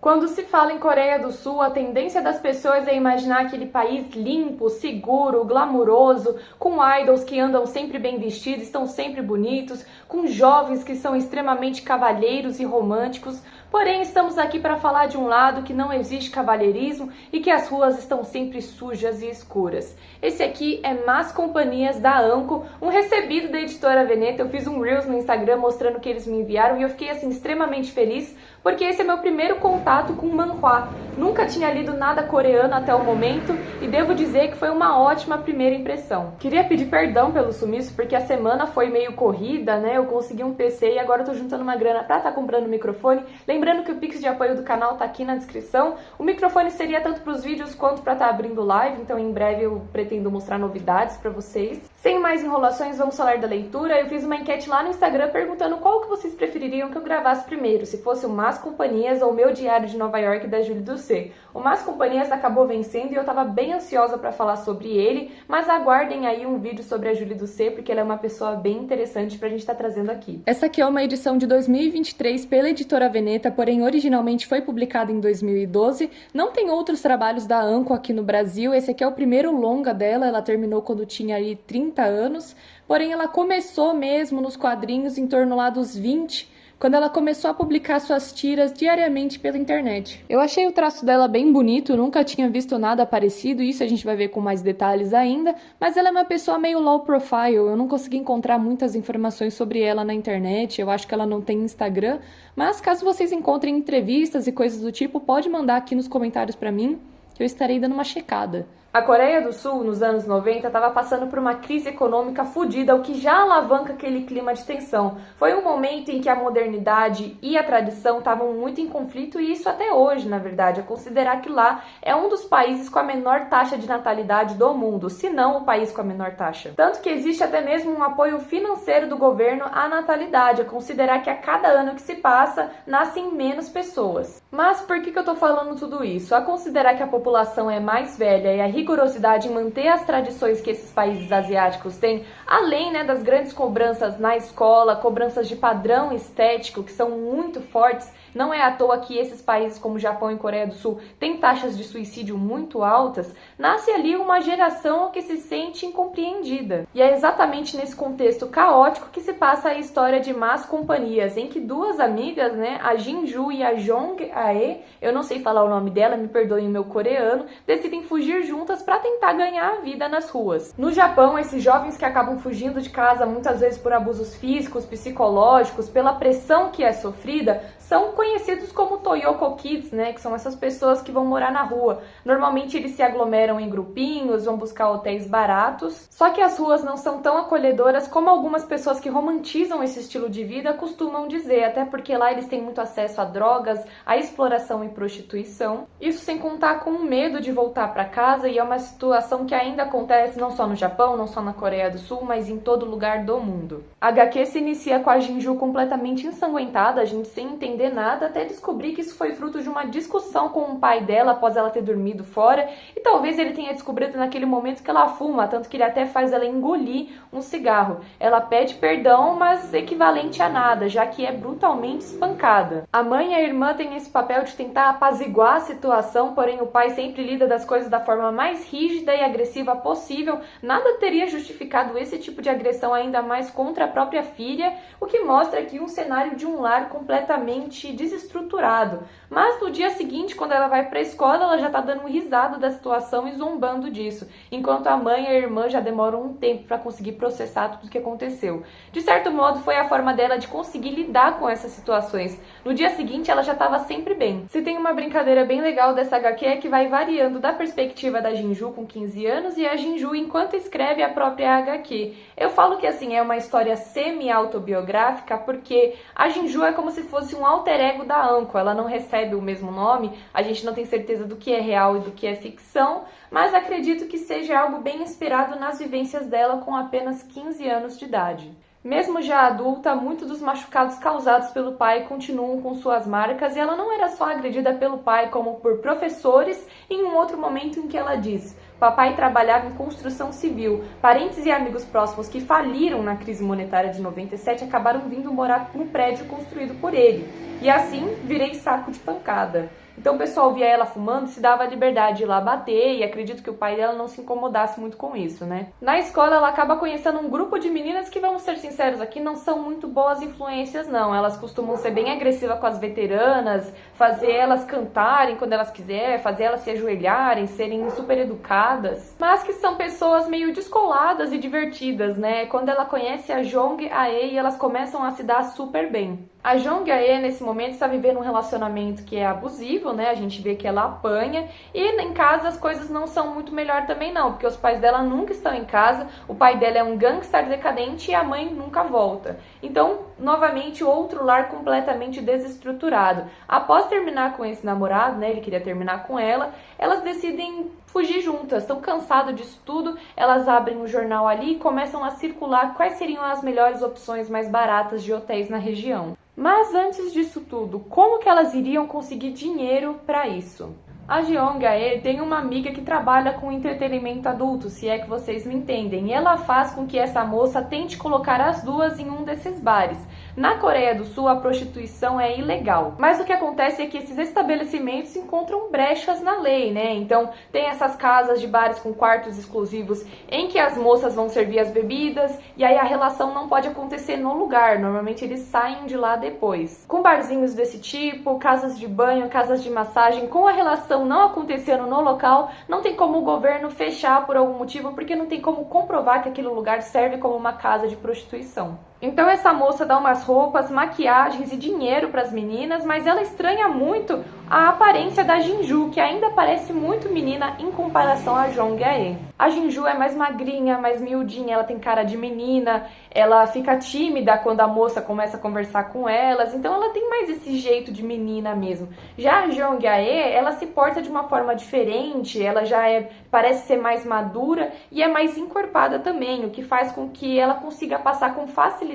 Quando se fala em Coreia do Sul, a tendência das pessoas é imaginar aquele país limpo, seguro, glamuroso, com idols que andam sempre bem vestidos, estão sempre bonitos, com jovens que são extremamente cavalheiros e românticos. Porém, estamos aqui para falar de um lado que não existe cavalheirismo e que as ruas estão sempre sujas e escuras. Esse aqui é Más Companhias da Anko, um recebido da editora Veneta. Eu fiz um Reels no Instagram mostrando o que eles me enviaram e eu fiquei assim extremamente feliz porque esse é meu primeiro contato com manhwa. Nunca tinha lido nada coreano até o momento e devo dizer que foi uma ótima primeira impressão. Queria pedir perdão pelo sumiço porque a semana foi meio corrida, né? Eu consegui um PC e agora eu tô juntando uma grana pra estar comprando um microfone. Lembrando que o Pix de apoio do canal tá aqui na descrição. O microfone seria tanto pros vídeos quanto pra estar abrindo live, então em breve eu pretendo mostrar novidades pra vocês. Sem mais enrolações, vamos falar da leitura. Eu fiz uma enquete lá no Instagram perguntando qual que vocês prefeririam que eu gravasse primeiro, se fosse o Más Companhias ou o Meu Diário de Nova York da Julie Doucet. O Más Companhias acabou vencendo e eu tava bem ansiosa pra falar sobre ele, mas aguardem aí um vídeo sobre a Julie Doucet, porque ela é uma pessoa bem interessante pra gente estar trazendo aqui. Essa aqui é uma edição de 2023 pela editora Veneta, porém originalmente foi publicada em 2012. Não tem outros trabalhos da Anko aqui no Brasil, esse aqui é o primeiro longa dela, ela terminou quando tinha aí 30 anos, porém ela começou mesmo nos quadrinhos em torno lá dos 20, quando ela começou a publicar suas tiras diariamente pela internet. Eu achei o traço dela bem bonito, nunca tinha visto nada parecido, isso a gente vai ver com mais detalhes ainda, mas ela é uma pessoa meio low profile, eu não consegui encontrar muitas informações sobre ela na internet, eu acho que ela não tem Instagram, mas caso vocês encontrem entrevistas e coisas do tipo, pode mandar aqui nos comentários pra mim, que eu estarei dando uma checada. A Coreia do Sul, nos anos 90, estava passando por uma crise econômica fodida, o que já alavanca aquele clima de tensão. Foi um momento em que a modernidade e a tradição estavam muito em conflito, e isso até hoje, na verdade, é considerar que lá é um dos países com a menor taxa de natalidade do mundo, se não o país com a menor taxa. Tanto que existe até mesmo um apoio financeiro do governo à natalidade, a considerar que a cada ano que se passa, nascem menos pessoas. Mas por que eu tô falando tudo isso? A considerar que a população é mais velha e a rigorosidade em manter as tradições que esses países asiáticos têm, além, né, das grandes cobranças na escola, cobranças de padrão estético que são muito fortes. Não é à toa que esses países como Japão e Coreia do Sul têm taxas de suicídio muito altas, nasce ali uma geração que se sente incompreendida. E é exatamente nesse contexto caótico que se passa a história de Más Companhias, em que duas amigas, né, a Jinju e a Jong Ae, eu não sei falar o nome dela, me perdoem o meu coreano, decidem fugir juntas para tentar ganhar a vida nas ruas. No Japão, esses jovens que acabam fugindo de casa muitas vezes por abusos físicos, psicológicos, pela pressão que é sofrida, são conhecidos como Toyoko Kids, né, que são essas pessoas que vão morar na rua. Normalmente eles se aglomeram em grupinhos, vão buscar hotéis baratos, só que as ruas não são tão acolhedoras como algumas pessoas que romantizam esse estilo de vida costumam dizer, até porque lá eles têm muito acesso a drogas, a exploração e prostituição. Isso sem contar com o medo de voltar para casa, e é uma situação que ainda acontece não só no Japão, não só na Coreia do Sul, mas em todo lugar do mundo. A HQ se inicia com a Jinju completamente ensanguentada, a gente sem entender nada, até descobrir que isso foi fruto de uma discussão com o pai dela após ela ter dormido fora, e talvez ele tenha descoberto naquele momento que ela fuma, tanto que ele até faz ela engolir um cigarro. Ela pede perdão, mas equivalente a nada, já que é brutalmente espancada. A mãe e a irmã têm esse papel de tentar apaziguar a situação, porém o pai sempre lida das coisas da forma mais rígida e agressiva possível. Nada teria justificado esse tipo de agressão, ainda mais contra a própria filha, o que mostra aqui um cenário de um lar completamente desestruturado. Mas no dia seguinte, quando ela vai para a escola, ela já tá dando risada da situação e zombando disso, enquanto a mãe e a irmã já demoram um tempo para conseguir processar tudo o que aconteceu. De certo modo, foi a forma dela de conseguir lidar com essas situações. No dia seguinte, ela já estava sempre bem. Se tem uma brincadeira bem legal dessa HQ é que vai variando da perspectiva da Jinju com 15 anos e a Jinju enquanto escreve a própria HQ. Eu falo que assim é uma história semi-autobiográfica porque a Jinju é como se fosse um alter ego da Anko, ela não recebe o mesmo nome, a gente não tem certeza do que é real e do que é ficção, mas acredito que seja algo bem inspirado nas vivências dela com apenas 15 anos de idade. Mesmo já adulta, muitos dos machucados causados pelo pai continuam com suas marcas e ela não era só agredida pelo pai, como por professores, em um outro momento em que ela diz: papai trabalhava em construção civil, parentes e amigos próximos que faliram na crise monetária de 97 acabaram vindo morar num prédio construído por ele, e assim virei saco de pancada. Então o pessoal via ela fumando, se dava a liberdade de ir lá bater, e acredito que o pai dela não se incomodasse muito com isso, né? Na escola ela acaba conhecendo um grupo de meninas que, vamos ser sinceros aqui, não são muito boas influências não. Elas costumam ser bem agressivas com as veteranas, fazer elas cantarem quando elas quiserem, fazer elas se ajoelharem, serem super educadas, mas que são pessoas meio descoladas e divertidas, né? Quando ela conhece a Jong Ae, elas começam a se dar super bem. A Jong Ae, nesse momento, está vivendo um relacionamento que é abusivo, né? A gente vê que ela apanha, e em casa as coisas não são muito melhor também não, porque os pais dela nunca estão em casa, o pai dela é um gangster decadente e a mãe nunca volta. Então, novamente, outro lar completamente desestruturado. Após terminar com esse namorado, né? Ele queria terminar com ela, elas decidem fugir juntas, estão cansadas disso tudo, elas abrem um jornal ali e começam a circular quais seriam as melhores opções mais baratas de hotéis na região. Mas antes disso tudo, como que elas iriam conseguir dinheiro para isso? A Jong Ae tem uma amiga que trabalha com entretenimento adulto, se é que vocês me entendem, e ela faz com que essa moça tente colocar as duas em um desses bares. Na Coreia do Sul, a prostituição é ilegal, mas o que acontece é que esses estabelecimentos encontram brechas na lei, né? Então, tem essas casas de bares com quartos exclusivos em que as moças vão servir as bebidas, e aí a relação não pode acontecer no lugar, normalmente eles saem de lá depois. Com barzinhos desse tipo, casas de banho, casas de massagem, com a relação não acontecendo no local, não tem como o governo fechar por algum motivo, porque não tem como comprovar que aquele lugar serve como uma casa de prostituição. Então essa moça dá umas roupas, maquiagens e dinheiro para as meninas, mas ela estranha muito a aparência da Jinju, que ainda parece muito menina em comparação a Jong Ae. A Jinju é mais magrinha, mais miudinha, ela tem cara de menina, ela fica tímida quando a moça começa a conversar com elas, então ela tem mais esse jeito de menina mesmo. Já a Jong Ae, ela se porta de uma forma diferente, ela parece ser mais madura e é mais encorpada também, o que faz com que ela consiga passar com facilidade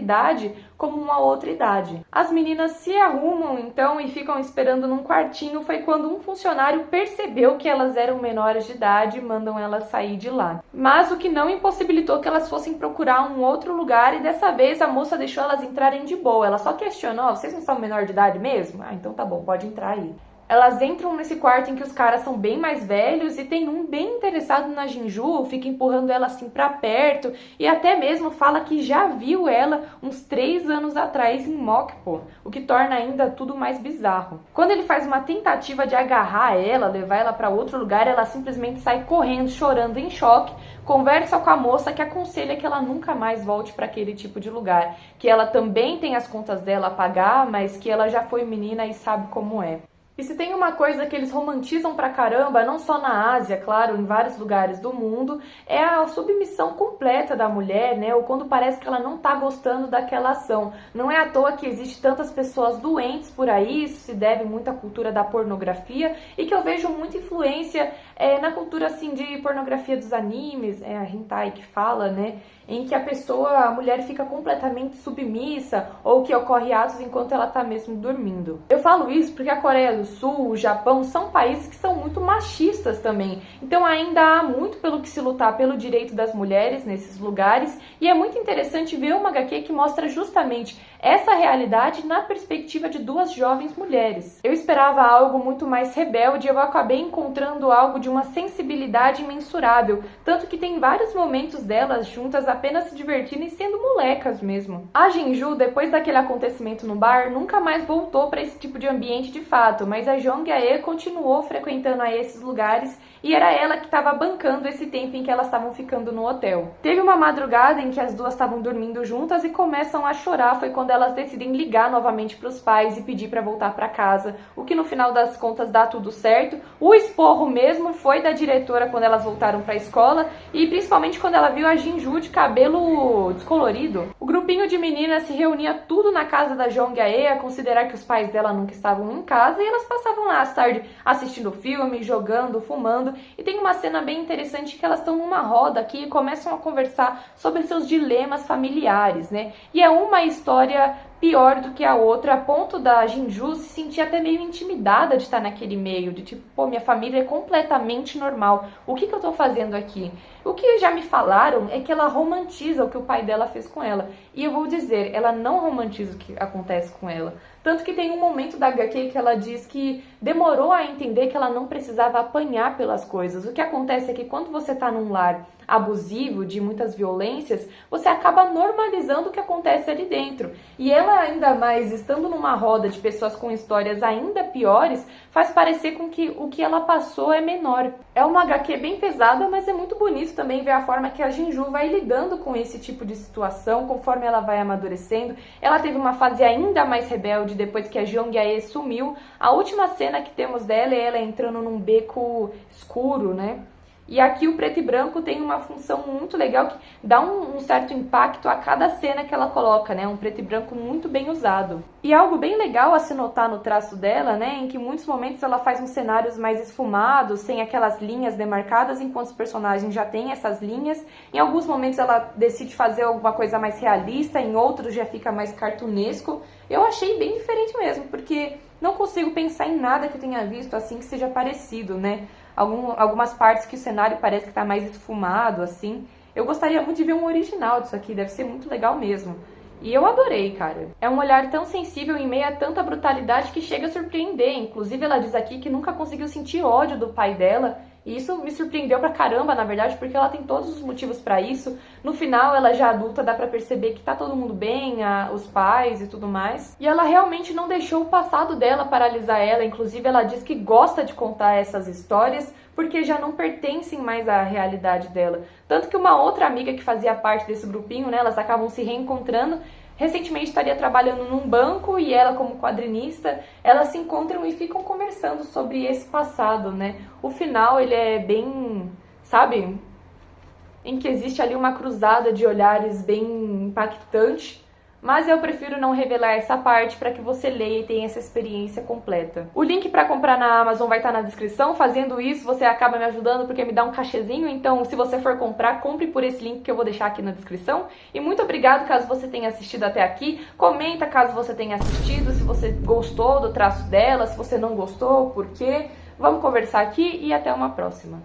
como uma outra idade. As meninas se arrumam então e ficam esperando num quartinho. Foi quando um funcionário percebeu que elas eram menores de idade e mandam elas sair de lá. Mas o que não impossibilitou que elas fossem procurar um outro lugar, e dessa vez a moça deixou elas entrarem de boa. Ela só questionou: vocês não são menor de idade mesmo? Ah, então tá bom, pode entrar aí. Elas entram nesse quarto em que os caras são bem mais velhos e tem um bem interessado na Jinju, fica empurrando ela assim pra perto e até mesmo fala que já viu ela uns 3 anos atrás em Mokpo, o que torna ainda tudo mais bizarro. Quando ele faz uma tentativa de agarrar ela, levar ela pra outro lugar, ela simplesmente sai correndo, chorando em choque, conversa com a moça que aconselha que ela nunca mais volte para aquele tipo de lugar, que ela também tem as contas dela a pagar, mas que ela já foi menina e sabe como é. E se tem uma coisa que eles romantizam pra caramba, não só na Ásia, claro, em vários lugares do mundo, é a submissão completa da mulher, né? Ou quando parece que ela não tá gostando daquela ação. Não é à toa que existe tantas pessoas doentes por aí, isso se deve muito à cultura da pornografia, e que eu vejo muita influência na cultura, assim, de pornografia dos animes, é a hentai que fala, né? Em que a mulher fica completamente submissa, ou que ocorre atos enquanto ela tá mesmo dormindo. Eu falo isso porque a Coreia do Sul, o Japão, são países que são muito machistas também. Então ainda há muito pelo que se lutar pelo direito das mulheres nesses lugares, e é muito interessante ver uma HQ que mostra justamente essa realidade na perspectiva de duas jovens mulheres. Eu esperava algo muito mais rebelde, eu acabei encontrando algo de uma sensibilidade imensurável, tanto que tem vários momentos delas juntas apenas se divertindo e sendo molecas mesmo. A Jinju, depois daquele acontecimento no bar, nunca mais voltou para esse tipo de ambiente de fato, mas a Jong Ae continuou frequentando a esses lugares e era ela que estava bancando esse tempo em que elas estavam ficando no hotel. Teve uma madrugada em que as duas estavam dormindo juntas e começam a chorar, foi quando elas decidem ligar novamente para os pais e pedir para voltar para casa, o que no final das contas dá tudo certo. O esporro mesmo foi da diretora quando elas voltaram para a escola, e principalmente quando ela viu a Jinju de cabelo descolorido. O grupinho de meninas se reunia tudo na casa da Jong Ae, a considerar que os pais dela nunca estavam em casa, e elas passavam lá às tarde assistindo filme, jogando, fumando, e tem uma cena bem interessante que elas estão numa roda aqui e começam a conversar sobre seus dilemas familiares, né? E é uma história pior do que a outra, a ponto da Jinju se sentir até meio intimidada de estar naquele meio, de tipo, pô, minha família é completamente normal, o que eu tô fazendo aqui? O que já me falaram é que ela romantiza o que o pai dela fez com ela, e eu vou dizer, ela não romantiza o que acontece com ela. Tanto que tem um momento da HQ que ela diz que demorou a entender que ela não precisava apanhar pelas coisas. O que acontece é que quando você tá num lar abusivo, de muitas violências, você acaba normalizando o que acontece ali dentro. E ela, ainda mais estando numa roda de pessoas com histórias ainda piores, faz parecer com que o que ela passou é menor. É uma HQ bem pesada, mas é muito bonito também ver a forma que a Jinju vai lidando com esse tipo de situação, conforme ela vai amadurecendo. Ela teve uma fase ainda mais rebelde depois que a Jeong-jae sumiu. A última cena que temos dela é ela entrando num beco escuro, né? E aqui o preto e branco tem uma função muito legal que dá um certo impacto a cada cena que ela coloca, né? Um preto e branco muito bem usado. E algo bem legal a se notar no traço dela, né? Em que em muitos momentos ela faz uns cenários mais esfumados, sem aquelas linhas demarcadas, enquanto os personagens já têm essas linhas. Em alguns momentos ela decide fazer alguma coisa mais realista, em outros já fica mais cartunesco. Eu achei bem diferente mesmo, porque não consigo pensar em nada que eu tenha visto assim que seja parecido, né? Algumas partes que o cenário parece que está mais esfumado, assim. Eu gostaria muito de ver um original disso aqui, deve ser muito legal mesmo. E eu adorei, cara. É um olhar tão sensível em meio a tanta brutalidade que chega a surpreender. Inclusive, ela diz aqui que nunca conseguiu sentir ódio do pai dela. E isso me surpreendeu pra caramba, na verdade, porque ela tem todos os motivos pra isso. No final, ela já adulta, dá pra perceber que tá todo mundo bem, os pais e tudo mais. E ela realmente não deixou o passado dela paralisar ela. Inclusive, ela diz que gosta de contar essas histórias porque já não pertencem mais à realidade dela. Tanto que uma outra amiga que fazia parte desse grupinho, né, elas acabam se reencontrando. Recentemente estaria trabalhando num banco e ela como quadrinista, elas se encontram e ficam conversando sobre esse passado, né? O final, ele é bem, sabe, em que existe ali uma cruzada de olhares bem impactante, mas eu prefiro não revelar essa parte para que você leia e tenha essa experiência completa. O link para comprar na Amazon vai estar na descrição. Fazendo isso, você acaba me ajudando porque me dá um cachezinho, então se você for comprar, compre por esse link que eu vou deixar aqui na descrição. E muito obrigado caso você tenha assistido até aqui. Comenta caso você tenha assistido, se você gostou do traço dela, se você não gostou, por quê. Vamos conversar aqui e até uma próxima.